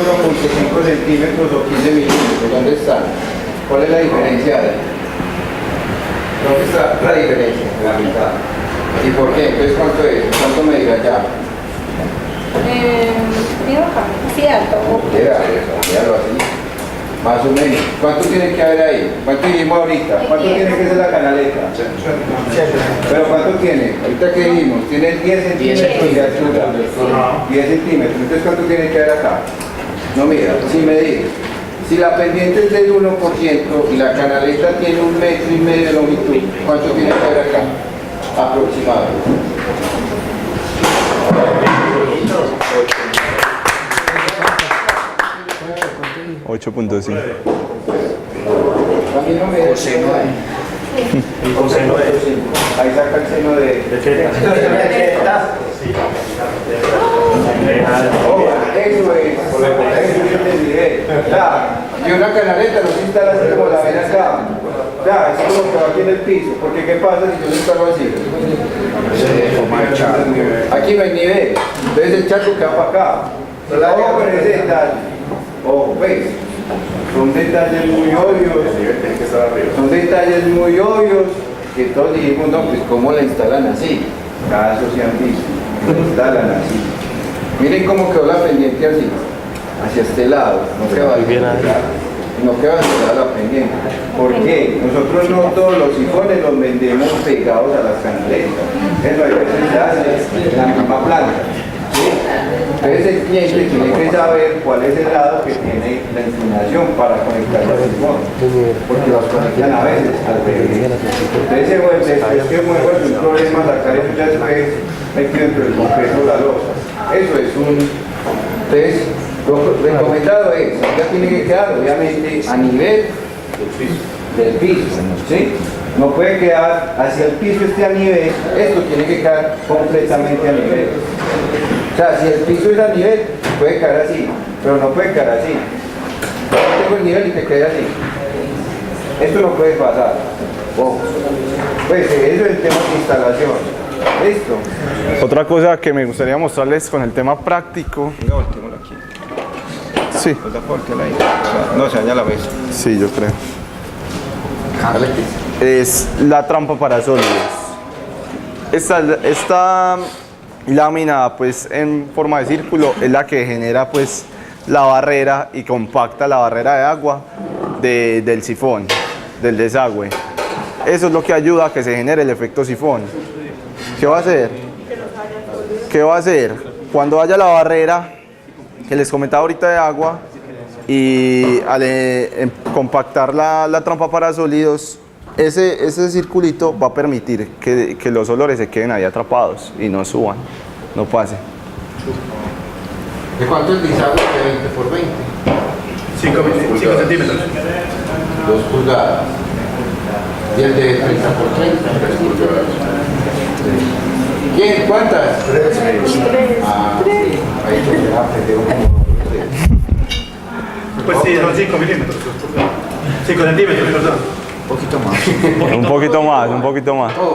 centímetros o 15 milímetros. ¿Dónde están? ¿Cuál es la diferencia? ¿Dónde está la diferencia? La mitad. ¿Y por qué? Entonces, ¿cuánto es? ¿Cuánto me dirá ya? Digo acá, sí, alto. Míralo así. Más o menos. ¿Cuánto tiene que haber ahí? ¿Cuánto dijimos ahorita? ¿Cuánto tiene que ser la canaleta? ¿Pero cuánto tiene? Ahorita que dijimos, tiene 10 centímetros de altura. 10 centímetros. Entonces, ¿cuánto tiene que haber acá? No, mira, si me dices, si la pendiente es del 1% y la canaleta tiene 1,5 metros de longitud, ¿cuánto tiene que haber acá? Aproximado. 8.5. Coseno de. El coseno de. Ahí saca el seno de. Eso es el nivel. Y una canaleta no se instala así como la ven acá. Ya, es como que va aquí en el piso. Porque ¿qué pasa si yo lo instalo así? Aquí no hay nivel. Entonces el charco queda para acá. Ojo con ese detalle. Ojo, ¿ves? Son detalles muy obvios. Son detalles muy obvios que todos dijimos, no, pues ¿cómo la instalan así? Casos se han visto. La instalan así. Miren cómo quedó la pendiente así. Hacia este lado. No se va a no queda la pendiente. ¿Por qué? Nosotros no todos los sifones los vendemos pegados a las canaletas. Eso hay veces se hace en la misma planta. ¿Sí? Entonces el cliente tiene que saber cuál es el lado que tiene la inclinación para conectar al sifón, porque los conectan a veces al revés. Entonces es que es un problema sacar eso ya después metido entre el concreto o la losa. Eso es un... Entonces, lo recomendado es, ya tiene que quedar obviamente a nivel del piso, ¿sí? No puede quedar hacia el piso a nivel, esto tiene que quedar completamente a nivel. O sea, si el piso es a nivel, puede quedar así, pero no puede quedar así. Yo tengo el nivel y te queda así. Esto no puede pasar. Ojo. Pues eso es el tema de instalación. Listo. Otra cosa que me gustaría mostrarles con el tema práctico. Venga, volteémoslo aquí. Sí. No, se daña la mesa. Sí, yo creo. Es la trampa para sólidos. Esta lámina, pues en forma de círculo, es la que genera pues la barrera y compacta la barrera de agua del sifón, del desagüe. Eso es lo que ayuda a que se genere el efecto sifón. ¿Qué va a hacer? ¿Qué va a hacer? Cuando haya la barrera que les comentaba ahorita de agua y al compactar la trampa para sólidos, ese circulito va a permitir que los olores se queden ahí atrapados y no suban, no pase. ¿De cuánto es el desagüe? ¿De 20 por 20? 5 milímetros. 5 centímetros. 2 pulgadas. Y el de 30 por 30, 3 pulgadas. ¿Quién? ¿Cuántas? 3. Ah, ahí te aprendieron como. Pues sí, son 5 milímetros. 5 centímetros, perdón. Un poquito más, un poquito más. Eso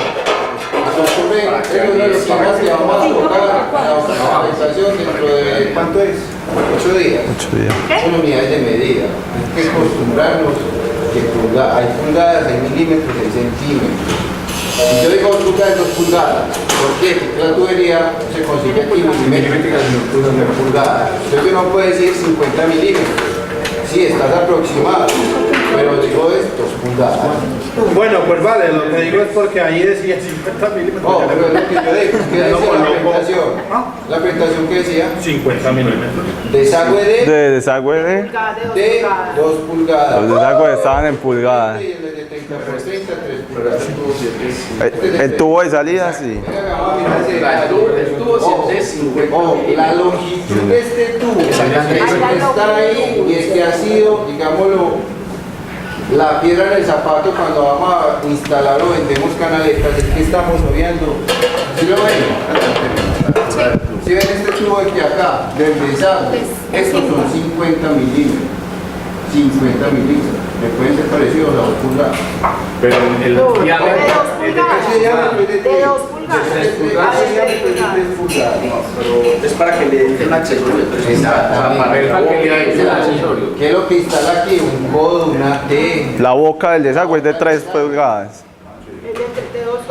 es lo que más que vamos a tocar la organización dentro de, ¿cuánto es? 8 días. 8 días. Son unidades de medida. Hay que acostumbrarnos que hay pulgadas, hay milímetros, hay centímetros. Si yo digo 2 pulgadas, 2 pulgadas. ¿Por qué? Porque la tubería se consigue aquí milimétricas de pulgadas. Entonces uno puede decir 50 milímetros. Sí, estás aproximado, pero digo es 2 pulgadas. Bueno, pues vale, lo que digo es porque ahí decía 50 milímetros. Oh, pero es lo que yo digo. ¿Qué decía la presentación? La presentación que decía 50 milímetros. desagüe De desagüe de... de 2 pulgadas. Los desagües estaban en pulgadas. Y el de 30 por 30, 3 pulgadas. El tubo de salida, sí. El tubo siempre es 50. La longitud de este tubo está ahí y es que ha sido, digámoslo, la piedra en el zapato cuando vamos a instalar o vendemos canaletas, es que estamos obviando. ¿Sí lo ven? Si ven este tubo de aquí acá, del desagüe, estos son 50 milímetros. 50 milímetros. Me pueden ser parecidos a 2 pulgadas. Pero el diámetro Ese diámetro es de 3 pulgadas. pero es para que le dé un accesorio. ¿Qué es lo que instala aquí? Un codo, una T. La boca del desagüe es de 3 pulgadas.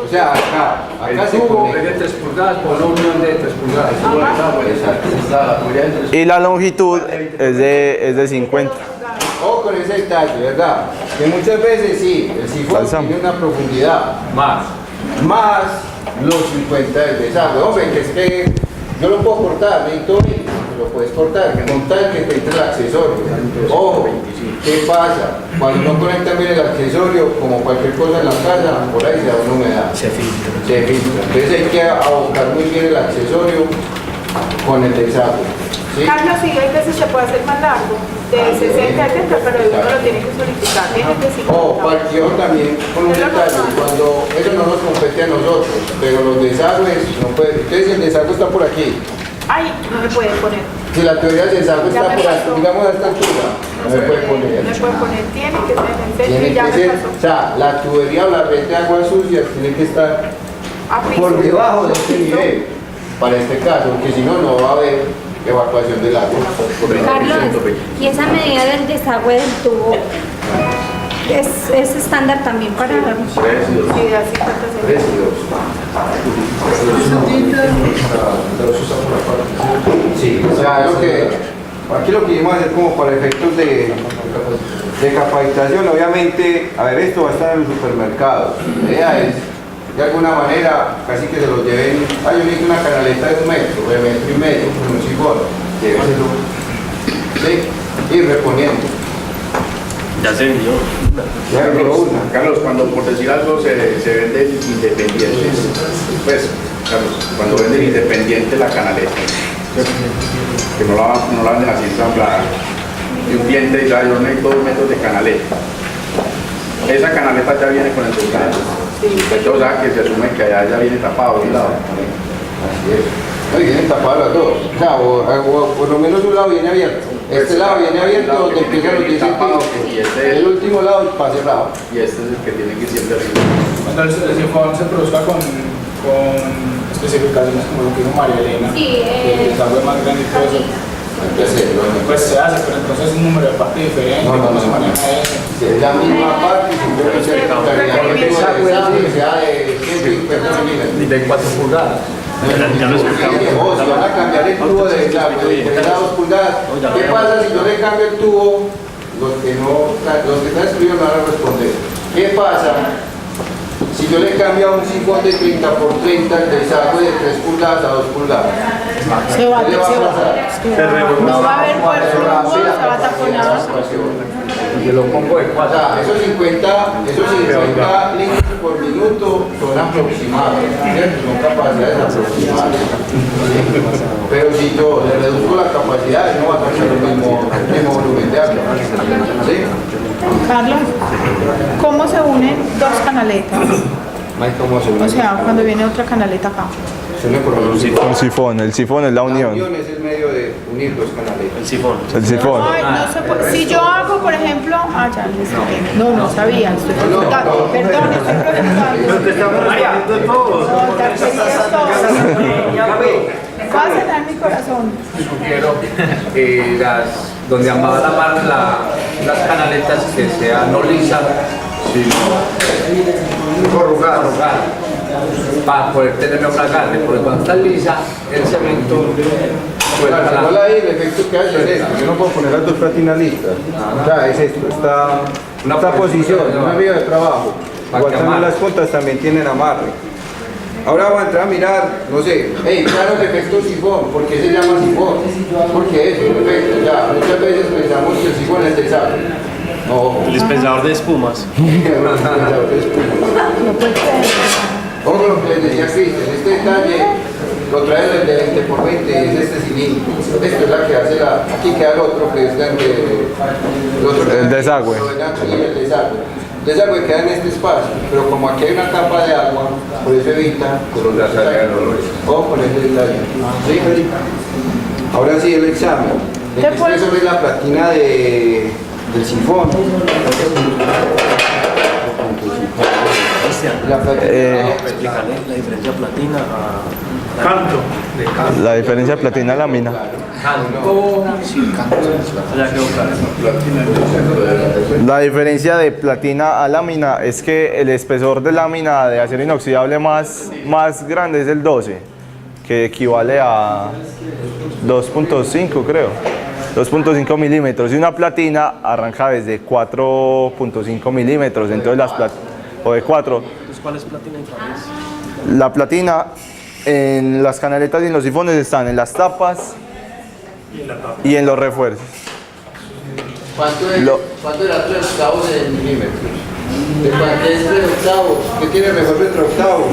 O sea, acá El se tubo es de conecta. 3 pulgadas con una unión de 3 pulgadas. Y la longitud es de 50. O con ese detalle, ¿verdad? Que muchas veces sí, el sifón Falsa. tiene una profundidad Más. más los 50 del desagüe. Hombre, que es que yo lo puedo cortar, necesito 20, lo puedes cortar, con tal que te entre el accesorio. Ojo, ¿qué pasa? Cuando no conectan bien el accesorio, como cualquier cosa en la casa, por ahí se da una humedad. Se filtra. Entonces hay que abocar muy bien el accesorio con el desagüe. ¿Sí? Carlos, sí, hay veces se puede hacer más largo, de 60 a 70, pero uno lo tiene que solicitar, tiene de 50. Parqueo también con un detalle, cuando eso no nos compete a nosotros, pero los desagües no pueden. Entonces, si el desagüe está por aquí, Ay, no me puede poner. si la teoría del desagüe Ya está me por pasó. aquí, digamos a esta altura, no se puede poner. No me puede poner, tiene que ser en el centro Tiene y ya que me ser, pasó. o sea, la tubería o la red de agua sucia tiene que estar A piso. por debajo de este nivel, para este caso, porque si no, no va a haber evacuación del agua. Carlos, ¿y esa medida del desagüe del tubo es estándar también para... Sí, así cuántas se 3 y 2. Sí, o sea, lo que, aquí lo que íbamos a hacer como para efectos de capacitación, obviamente, a ver, esto va a estar en los supermercados. La idea es, de alguna manera, casi que se los lleven, yo necesito una canaleta de 1 metro, de 1,5 metros, con un sifón, llévenselo, ¿sí? Y reponiendo. Ya se vio. Ya envió una. Carlos, cuando por decir algo se venden independientes, pues, Carlos, cuando venden independiente la canaleta, que no la venden así ensamblada, y un cliente dice, yo necesito 2 metros de canaleta. Esa canaleta ya viene con el desgaste. Entonces, o sea, que se asume que allá ya viene tapado de un lado. Así es. No, y vienen tapados los dos. O sea, o por lo menos un lado viene abierto. Este lado viene abierto donde empiezan los 10 centímetros. El último lado está cerrado. Y este es el que tiene que siempre arriba. Cuando el sifón se produzca con especificaciones como lo que dijo María Elena, Sí, el desagüe más grande y todo eso, Hay que hacerlo, ¿no? pues se hace, pero entonces es un número de parte diferente, ¿cómo se maneja eso? Es la misma parte, simplemente que sea de 150 milímetros. De 4 pulgadas. Ya lo explicamos. O si van a cambiar el tubo de desagüe de 2 pulgadas, ¿qué pasa si yo le cambio el tubo? Los que están escribiendo van a responder. ¿Qué pasa si yo le cambio a un sifón de 30 por 30 el desagüe de 3 pulgadas a 2 pulgadas? Se va, ¿Qué le va a pasar? no va a haber cuerpo, se va a taponar. Yo lo pongo de O 4. sea, esos 50 litros por minuto son aproximados, ¿cierto? Son capacidades aproximadas. Pero si yo le reduzco la capacidad, no va a tener el mismo volumen de agua. ¿Sí? Carlos, ¿cómo se unen dos canaletas? ¿Cómo se une? O sea, cuando viene otra canaleta acá. Se une por un sifón. Un sifón, el sifón es la La unión. unión es el medio de unir dos canaletas. El sifón. El sifón. Ay, no se puede. Si yo hago, por ejemplo, ya le expliqué. No sabía, estoy preguntando. Perdón, estoy preguntando. Te estamos respondiendo todos. No, ya quería todo. Vas a dar mi corazón. Sugiero donde amaba la mar las canaletas que sean no lisas, sino corrugadas, para poder tener mejor agarre, porque cuando está lisa, el cemento suelta la... Hola ahí, el efecto que hace es esto. Yo no puedo poner las dos platinas listas. O sea, es esto, esta posición, una vía de trabajo. Igual también las puntas también tienen amarre. Ahora vamos a entrar a mirar, no sé, claro, el efecto sifón. ¿Por qué se llama sifón? Porque es un efecto, ya, muchas veces pensamos que el sifón es el sal. No, El dispensador de espumas. Ojo lo que les decía Cristian, este detalle lo trae el de 20 por 20, es este cilindro. Esto es la que hace aquí queda el otro que es El desagüe. El desagüe. El desagüe queda en este espacio, pero como aquí hay una capa de agua, por eso evita ojo con este detalle. ¿Sí? Ahora sí el examen. Este sobre la platina del sifón. Explicarle la diferencia platina a Canto. La diferencia de platina a lámina. Ya quedó claro. La diferencia de platina a lámina es que el espesor de lámina de acero inoxidable más grande es el 12, que equivale a 2.5 creo. 2.5 milímetros y una platina arranca desde 4.5 milímetros, entonces las o de 4. Entonces, ¿cuál es platina y cuál es? La platina en las canaletas y en los sifones están en las tapas y en los refuerzos. ¿Cuánto era 3 octavos de milímetros? ¿De cuánto es 3 octavos? ¿Qué tiene mejor de 3 octavos?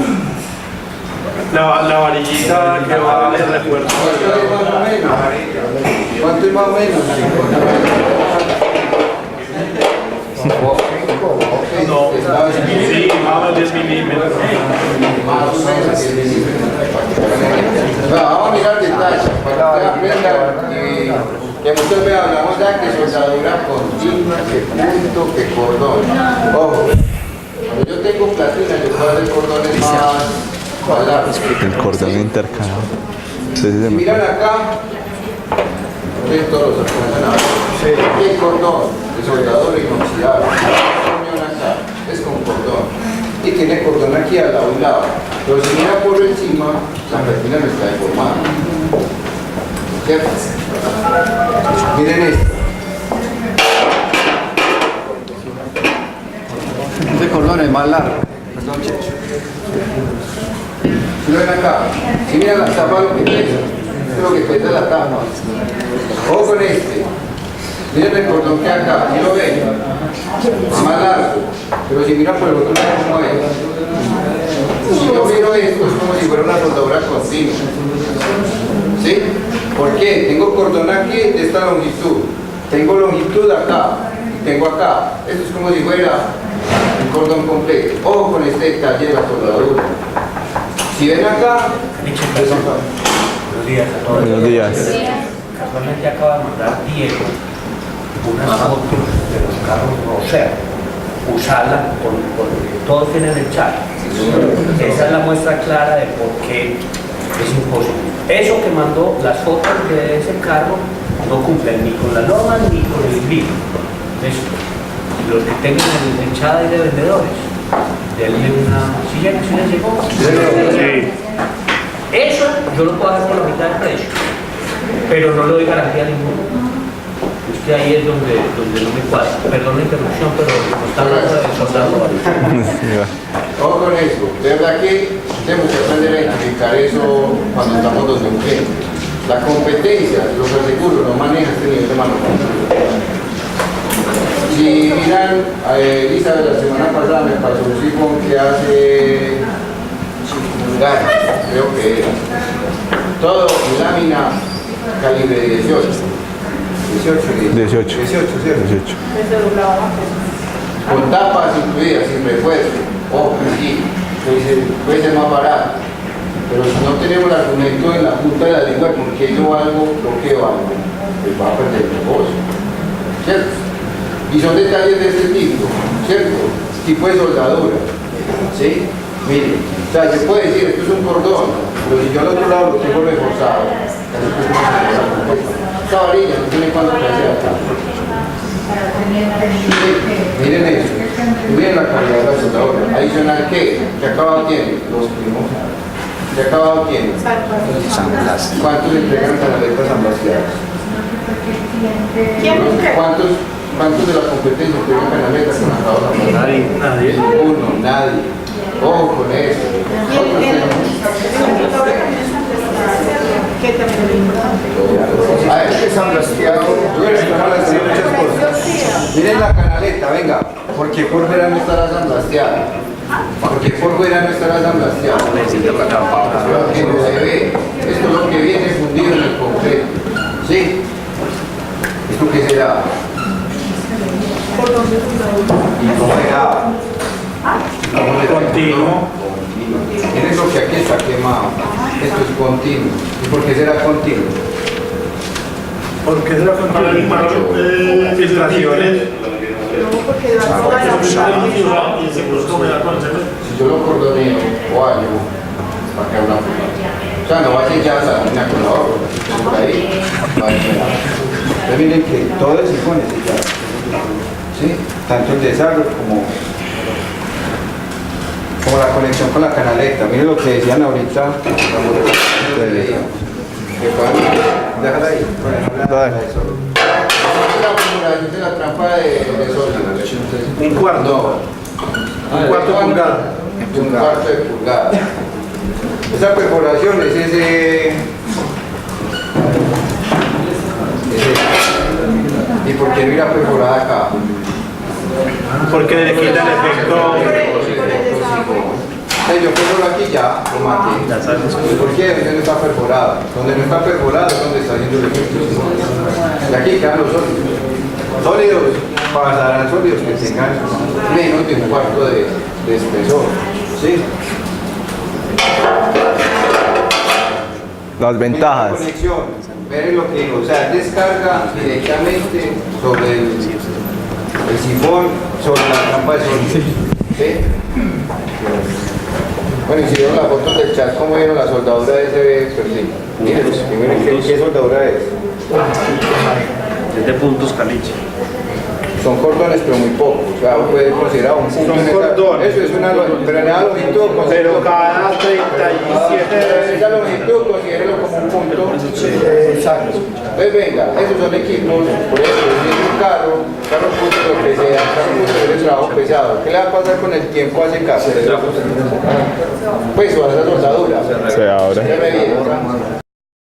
La varillita que va de refuerzo. ¿Cuánto es más o menos? No, sí, más o menos 10 milímetros. Más o menos 10 milímetros. Vamos a mirar detalles para que aprendan que muchas veces hablamos ya que soldadura continua, que punto, que cordón. Ojo, cuando yo tengo platina, yo puedo hacer cordones más largos. El cordón intercalado. Si miran acá, ven todos los alcanzan. El cordón de soldadura inoxidable. Acá es con cordón. Y tiene cordón aquí al lado y lado. Pero si mira por encima, la platina no está deformada. ¿Cierto? Miren esto. Este cordón es más largo. Perdón, Checho. Si lo ven acá, si miran la tapa lo que pesa, esto es lo que pesa la tapa. Ojo con este. Miren el cordón que acá, ¿sí lo ven? Más largo. Pero si miran por el otro lado, ¿cómo es? Si yo miro esto, es como si fuera una soldadura continua. ¿Sí? ¿Por qué? Tengo cordón aquí de esta longitud. Tengo longitud acá. Y tengo acá. Esto es como si fuera un cordón completo. Ojo con este detalle de la soldadura. Si ven acá, Buenos días a todos. Buenos días. Casualmente acaba de mandar Diego unas fotos de los carros Roser. Usarla porque todos tienen el chat. Esa es la muestra clara de por qué es imposible. Eso que mandó, las fotos de ese carro, no cumplen ni con la norma ni con el BIM. Los que tengan el chat ahí de vendedores, denle una silla que se les llegó. Sí. Eso yo lo puedo hacer por la mitad del precio, pero no le doy garantía ninguna. Es que ahí es donde no me cuadra. Perdón la interrupción, pero no está hablando de soldado. ojo con eso. De verdad que tenemos que aprender a identificar eso cuando estamos donde un cliente. La competencia, los aseguros, no maneja este nivel de mano. Si miran, Elizabeth, la semana pasada me pasó un sifón que hace Gary, creo que era. Todo en lámina calibre 18. 18, 18. 18, ¿cierto? 18. Desde doblado. con tapas incluidas, sin refuerzo. Ojo, sí, puede ser más barato. Pero si no tenemos el argumento en la punta de la lengua, porque yo algo, bloqueo algo, pues va a perder el negocio, ¿cierto? Y son detalles de este tipo, ¿cierto? Tipo de soldadura, ¿sí? Miren, o sea, se puede decir, esto es un cordón, pero si yo al otro lado lo tengo reforzado, esta varilla no tiene cuánto que hacer acá. Miren eso, miren la calidad de la soldadura. Adicional, ¿qué acabado tiene? Los primos. ¿Qué acabado tiene? ¿Cuántos entregan canaletas amblasteadas? ¿Cuántos de la competencia entregan canaletas con acabados amblasteados? Nadie. Ninguno, nadie. Ojo con eso. Nosotros tenemos. A ver, ¿qué es amblasteado? Yo voy a explicarles muchas cosas. Miren la canaleta, venga. ¿Por qué por fuera no estará amblasteada? Porque por fuera no estará amblasteado. Que no se ve. Esto es lo que viene fundido en el concreto. ¿Sí? ¿Esto qué será? ¿Y cómo será? Continuo. Miren lo que aquí está quemado. Esto es continuo. ¿Y por qué será continuo? ¿Por qué será continuo? Filtraciones. Si yo lo cordoneo o algo, para que una o sea, no va a ser ya la con la otra, por ahí, va a esperar. Entonces miren que todo el sifón es sellado, ¿sí? Tanto el desagüe como la conexión con la canaleta. Miren lo que decían ahorita, déjala ahí, de la trampa de sol. Un cuarto. Un cuarto de pulgada. Un cuarto de pulgada. Esa perforación es ese. ¿Y por qué no irá perforada acá? Porque le quita el efecto. Yo perforo aquí ya, lo maté. ¿Por qué? Donde no está perforada. Donde no está perforada es donde está haciendo el efecto. Y aquí quedan los sólidos. Sólidos, pasarán sólidos que tengan menos de un cuarto de espesor. ¿Sí? Las ventajas. La conexión, miren lo que digo, o sea, descarga directamente sobre el sifón, sobre la trampa de sólidos. ¿Sí? Bueno, y si vieron las fotos del chat, ¿cómo vieron la soldadura de ese perfil? Miren, ¿qué soldadura es? Es de puntos caliche. Son cordones, pero muy pocos. O sea, uno puede considerar un punto. Son cordones. Eso es una pero en la longitud. Pero cada 37. Esa longitud, considérelo como un punto. Exacto. Entonces, venga, esos son equipos. Por ejemplo, si es un carro punto, lo que sea, carro punto es trabajo pesado. ¿Qué le va a pasar con el tiempo a ese carro? Pues, o a esa soldadura. Se abre. Se revienta.